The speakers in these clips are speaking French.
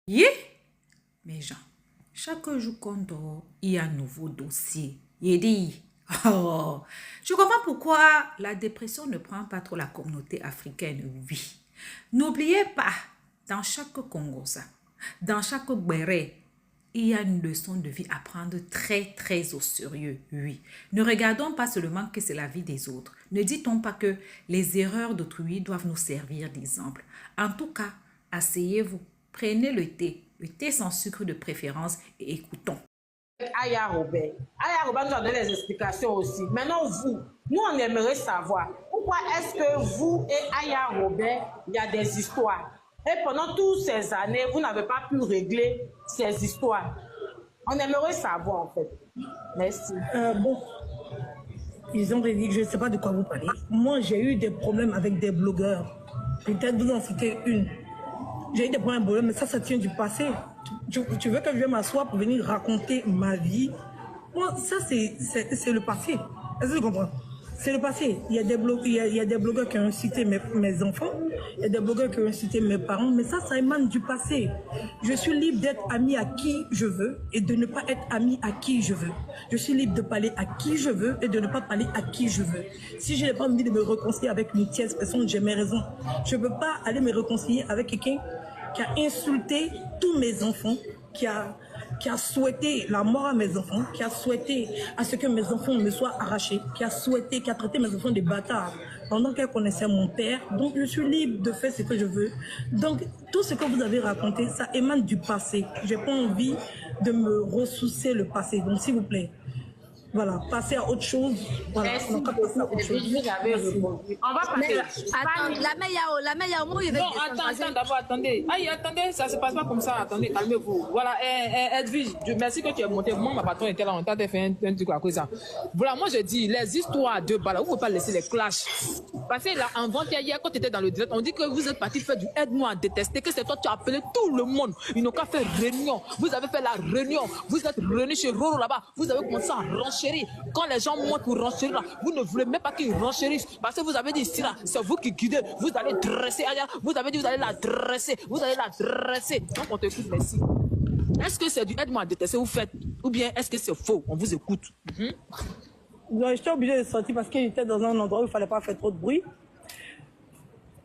Yeah, mes gens, chaque jour qu'on dort, il y a un nouveau dossier. Il dit, oh, je comprends pourquoi la dépression ne prend pas trop la communauté africaine, oui. N'oubliez pas, dans chaque Congosa, dans chaque Béré, il y a une leçon de vie à prendre très, très au sérieux, oui. Ne regardons pas seulement que c'est la vie des autres. Ne dit-on pas que les erreurs d'autrui doivent nous servir d'exemple. En tout cas, asseyez-vous, prenez le thé sans sucre de préférence et écoutons. Aya Robert. Aya Robert nous a donné les explications aussi. Maintenant, vous, nous, on aimerait savoir pourquoi est-ce que vous et Aya Robert, il y a des histoires. Et pendant toutes ces années, vous n'avez pas pu régler ces histoires. On aimerait savoir, en fait. Merci. Bon, ils ont dit que je ne sais pas de quoi vous parlez. Moi, j'ai eu des problèmes avec des blogueurs. Peut-être vous en citez une. J'ai eu des problèmes, mais ça tient du passé. Tu veux que je vienne m'asseoir pour venir raconter ma vie? Moi, ça, c'est le passé. Est-ce que tu comprends? C'est le passé. Il y a des blogueurs qui ont cité mes enfants, il y a des blogueurs qui ont cité mes parents, mais ça émane du passé. Je suis libre d'être ami à qui je veux et de ne pas être ami à qui je veux. Je suis libre de parler à qui je veux et de ne pas parler à qui je veux. Si je n'ai pas envie de me réconcilier avec une tierce personne, j'ai mes raisons. Je ne peux pas aller me réconcilier avec quelqu'un qui a insulté tous mes enfants, qui a souhaité la mort à mes enfants, qui a souhaité à ce que mes enfants me soient arrachés, qui a traité mes enfants de bâtards pendant qu'elle connaissait mon père. Donc je suis libre de faire ce que je veux. Donc tout ce que vous avez raconté, ça émane du passé. J'ai pas envie de me ressourcer le passé. Donc s'il vous plaît, voilà, passer à autre chose. Voilà, Merci on va passer à autre chose. On va passer. Mais attends, la meilleure, Non, d'abord, attendez. Aïe, attendez, ça se passe pas comme ça. Attendez, calmez-vous. Voilà, Edwige, merci que tu es monté. Moi, ma patronne était là, on t'a fait un truc à cause de ça. Voilà, moi, je dis, les histoires de balles, vous ne pouvez pas laisser les clashs. Parce que là, avant-hier, hier, quand tu étais dans le direct, on dit que vous êtes parti faire du aide-moi à détester, que c'est toi, tu as appelé tout le monde. Ils n'ont qu'à faire réunion. Vous avez fait la réunion. Vous êtes réunis chez Roro là-bas. Vous avez commencé à renchérir. Quand les gens montent pour renchérir là, vous ne voulez même pas qu'ils renchérissent. Parce que vous avez dit ici là, c'est vous qui guidez. Vous allez dresser Aya. Vous avez dit vous allez la dresser. Vous allez la dresser. Donc on te écoute, merci. Est-ce que c'est du aide-moi à détester vous faites? Ou bien est-ce que c'est faux? On vous écoute. J'étais obligée de sortir parce que j'étais dans un endroit où il ne fallait pas faire trop de bruit.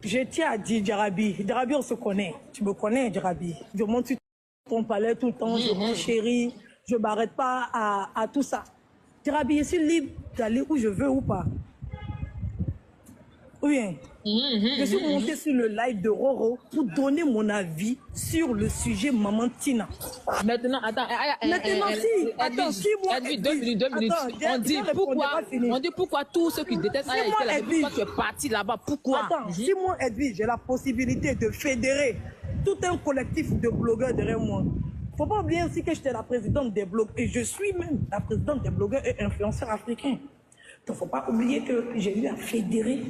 Je tiens à dire, Djarabi. Djarabi, on se connaît. Tu me connais, Djarabi. Je monte sur ton palais tout le temps, je renchéris, je ne m'arrête pas à tout ça. Djarabi, je suis libre d'aller où je veux ou pas. Oui. Je suis montée sur le live de Roro pour donner mon avis sur le sujet Maman Tina. Maintenant, attends. Maintenant, si. Attends, 6 mois. Edwige, 2 minutes. Attends, on dit pourquoi tous ceux qui détestent Aya étaient là. Pourquoi tu es parti là-bas? Pourquoi? Attends, si moi, Edwige, j'ai la possibilité de fédérer tout un collectif de blogueurs derrière moi. Faut pas oublier aussi que j'étais la présidente des blogs et je suis même la présidente des blogueurs et influenceurs africains. Donc faut pas oublier que j'ai eu à fédérer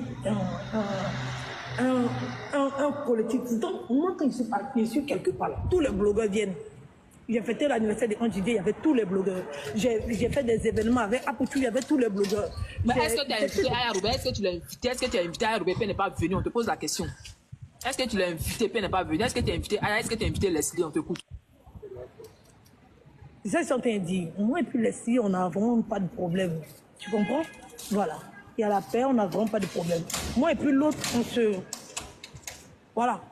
un collectif. Donc moi quand je suis partie, je suis quelque part, tous les blogueurs viennent. J'ai fêté l'anniversaire de Angie, il y avait tous les blogueurs. J'ai fait des événements avec Apoutou, il y avait tous les blogueurs. Mais est-ce que tu as invité Aya Robert? Est-ce que tu l'as invité? Est-ce que tu as invité Aya Robert? Elle n'est pas venue, on te pose la question. Est-ce que tu l'as invité? Elle n'est pas venue. Est-ce que tu as invité Aya? Est-ce que tu as invité Leslie? On te écoute. C'est ça que je suis en train de dire. Moi et puis Leslie, on n'a vraiment pas de problème. Tu comprends? Voilà. Il y a la paix, on n'a vraiment pas de problème. Moi et puis l'autre, on se... Voilà,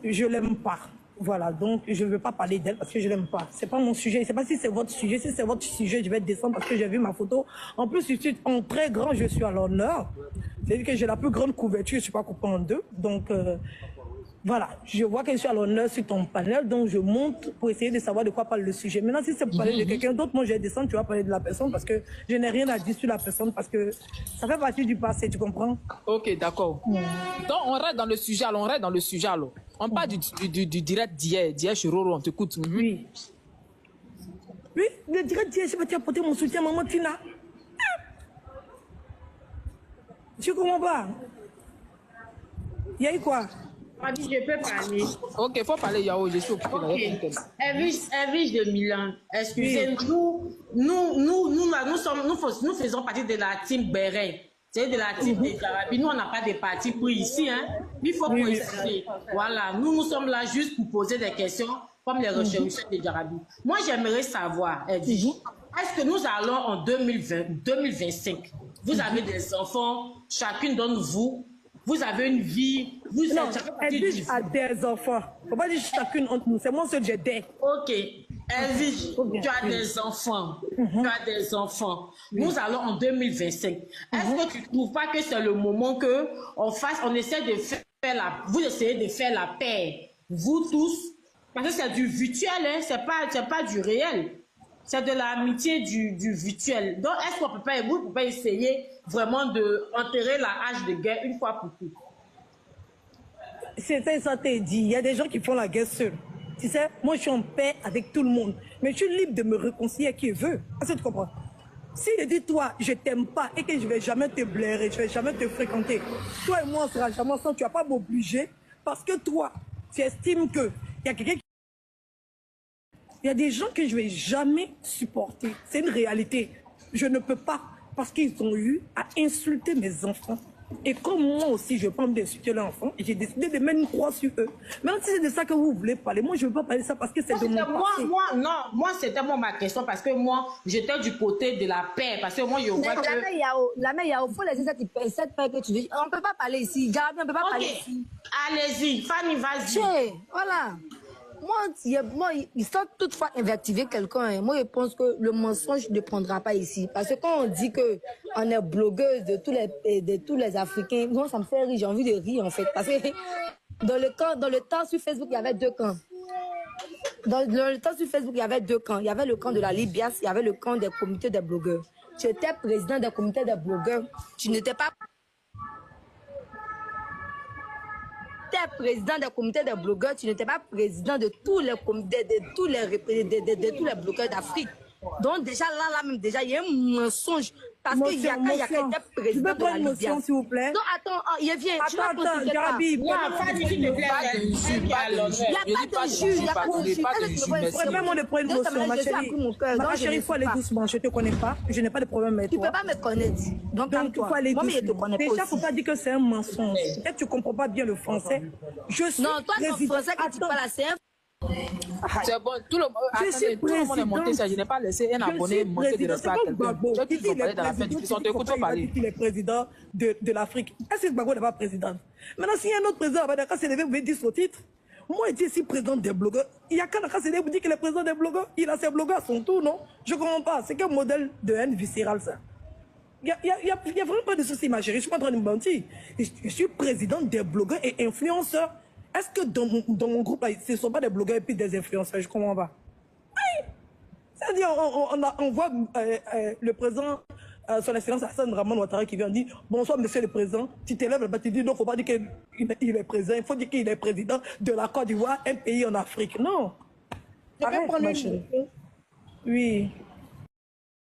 je l'aime pas. Voilà, donc je ne veux pas parler d'elle parce que je l'aime pas. C'est pas mon sujet. Je ne sais pas si c'est votre sujet. Si c'est votre sujet, je vais descendre parce que j'ai vu ma photo. En plus, je suis en très grand, je suis à l'honneur. C'est-à-dire que j'ai la plus grande couverture, je ne suis pas coupée en deux. Donc... voilà, je vois que je suis à l'honneur sur ton panel, donc je monte pour essayer de savoir de quoi parle le sujet. Maintenant, si c'est pour parler de quelqu'un d'autre, moi je vais descendre, tu vas parler de la personne parce que je n'ai rien à dire sur la personne parce que ça fait partie du passé, tu comprends? Ok, d'accord. Donc on reste dans le sujet, alors, on parle du direct d'hier chez Roro, on t'écoute. Oui. Oui, le direct d'hier, je vais apporter mon soutien à Maman Tina. Tu comprends pas? Il y a eu quoi? Je peux parler. Ok, il faut parler, Yao, je suis occupé. Ok. Elvige de Milan, excusez-nous, nous faisons partie de la team Béret. C'est de la team de Djarabi. Nous, on n'a pas de parti pris ici. Hein. Il faut préciser. Voilà, nous sommes là juste pour poser des questions comme les recherches de Jarabi. Moi, j'aimerais savoir, Edwige, est-ce que nous allons en 2025, vous avez des enfants, chacune d'entre vous, vous avez une vie, vous Non, êtes... Edwige a des enfants. Faut pas dire chacune entre nous. C'est moi seul, j'ai des. Ok. Edwige, tu as des enfants. Tu as des enfants. Nous allons en 2025. Est-ce que tu ne trouves pas que c'est le moment que on essaie de faire vous essayez de faire la paix, vous tous, parce que c'est du virtuel, hein, c'est pas du réel. C'est de l'amitié du virtuel. Donc, est-ce qu'on peut pas essayer vraiment d'enterrer la hache de guerre une fois pour toutes? C'est ça, t'es dit. Il y a des gens qui font la guerre seuls. Tu sais, moi, je suis en paix avec tout le monde. Mais je suis libre de me réconcilier avec qui veut. Est-ce que tu comprends? Si je dis, toi, je t'aime pas et que je vais jamais te blairer, je vais jamais te fréquenter, toi et moi, on sera jamais ensemble, tu vas pas m'obliger parce que toi, tu estimes que il y a quelqu'un qui... Il y a des gens que je vais jamais supporter. C'est une réalité. Je ne peux pas parce qu'ils ont eu à insulter mes enfants. Et comme moi aussi, je prends d'insulter leurs enfants, j'ai décidé de mettre une croix sur eux. Même si c'est de ça que vous voulez parler, moi, je ne veux pas parler de ça parce que c'est de mon passé. Moi, c'était ma question parce que moi, j'étais du côté de la paix. Parce que moi, je vois que... La mère Yao, il faut laisser cette paix que tu dis. On ne peut pas parler ici. Jarabi, on ne peut pas parler ici. Allez-y, Fanny, vas-y. Voilà. Moi, ils sont toutefois invectiver quelqu'un. Hein. Moi, je pense que le mensonge ne prendra pas ici. Parce que quand on dit qu'on est blogueuse de tous les Africains, moi, ça me fait rire. J'ai envie de rire, en fait. Parce que dans le temps sur Facebook, il y avait deux camps. Dans le temps sur Facebook, il y avait deux camps. Il y avait le camp de la Libias, il y avait le camp des comités des blogueurs. Tu étais président des comités des blogueurs. Tu n'étais pas... président des comités des blogueurs, tu n'étais pas président de tous les comités, de tous les blogueurs d'Afrique. Donc déjà là même déjà il y a un mensonge parce que Yaka était président de la Libya. S'il vous plaît. Non attends, il vient. Attends, Jarabi. Il n'y a pas d'injure, il n'y a pas d'injure. Vraiment de prendre une motion, ma chérie. Ma chérie, il faut aller doucement. Je ne te connais pas. Je n'ai pas de problème avec toi. Tu ne peux pas me connaître. Donc il faut aller doucement. Déjà, il ne faut pas dire que c'est un mensonge. Peut-être que tu ne comprends pas bien le français. Je suis non, toi, ton français que tu parles, c'est un... C'est bon, tout le monde est monté, ça. Je n'ai pas laissé un abonné monter de respect à quelqu'un. Tu dois parler dans la fin discussion, tu écoutes parler. Il est président de l'Afrique. Est-ce que Gbagbo n'est pas président? Maintenant, s'il y a un autre président, quand c'est levé, vous pouvez dire son titre. Moi, je dis ici président des blogueurs. Il y a qu'un c'est vous dit qu'il est président des blogueurs. Il a ses blogueurs à son tour, non? Je ne comprends pas. C'est quel modèle de haine viscérale, ça? Il n'y a vraiment pas de souci, ma chérie. Je ne suis pas en train de me mentir. Je suis président des blogueurs et influenceurs. Est-ce que dans mon groupe, là, ce ne sont pas des blogueurs et puis des influenceurs? Je ne comprends pas. Oui. C'est-à-dire, on voit le président, son excellence Hassan Draman Ouattara qui vient dire « Bonsoir, monsieur le président ». Tu t'élèves là-bas, tu dis « Non, il ne faut pas dire qu'il est président. Il faut dire qu'il est président de la Côte d'Ivoire, un pays en Afrique. » Non. Arrête, ma chérie. Oui.